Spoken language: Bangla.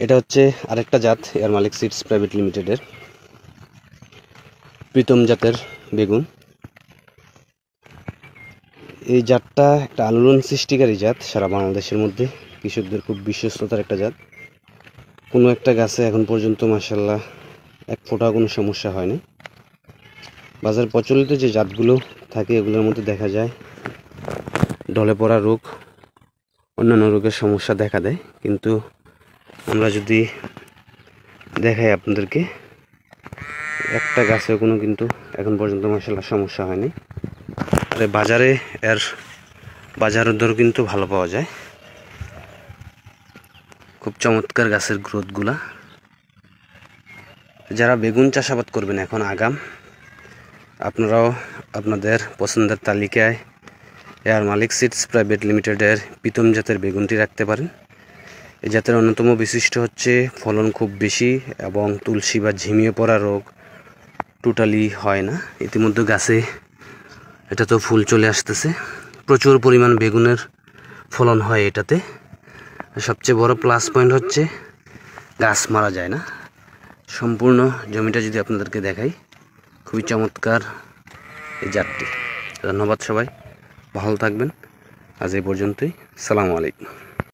এটা হচ্ছে আরেকটা জাত এয়ার মালিক সিডস প্রাইভেট লিমিটেডের প্রীতম জাতের বেগুন। এই জাতটা একটা আলোড়ন সৃষ্টিকারী জাত, সারা বাংলাদেশের মধ্যে কৃষকদের খুব বিশ্বস্ততার একটা জাত। কোনো একটা গাছে এখন পর্যন্ত মাশাআল্লাহ এক ফোঁটাও কোনো সমস্যা হয়নি। বাজার প্রচলিত যে জাতগুলো থাকে এগুলোর মধ্যে দেখা যায় ঢলে পড়া রোগ, অন্যান্য রোগের সমস্যা দেখা দেয়, কিন্তু আমরা যদি দেখাই আপনাদেরকে, একটা গাছেও কোনো কিন্তু এখন পর্যন্ত মাশাআল্লাহ সমস্যা হয়নি। আর বাজারে এর বাজারের দর কিন্তু ভালো পাওয়া যায়। খুব চমৎকার গাছের গ্রোথগুলা। যারা বেগুন চাষাবাদ করবেন এখন আগাম, আপনারাও আপনাদের পছন্দের তালিকায় এয়ার মালিক সিডস প্রাইভেট লিমিটেডের প্রীতম জাতের বেগুনটি রাখতে পারেন। এই জাতের অন্যতম বৈশিষ্ট্য হচ্ছে ফলন খুব বেশি এবং তুলসী বা ঝিমিয়ে পড়া রোগ টোটালি হয় না। ইতিমধ্যে গাছে এটা তো ফুল চলে আসতেছে, প্রচুর পরিমাণ বেগুনের ফলন হয় এটাতে। সবচেয়ে বড় প্লাস পয়েন্ট হচ্ছে গাছ মারা যায় না। সম্পূর্ণ জমিটা যদি আপনাদেরকে দেখাই, খুবই চমৎকার এই জাতটি। ধন্যবাদ সবাই, ভালো থাকবেন। আজ এই পর্যন্তই। সালামু আলাইকুম।